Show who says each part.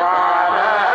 Speaker 1: 12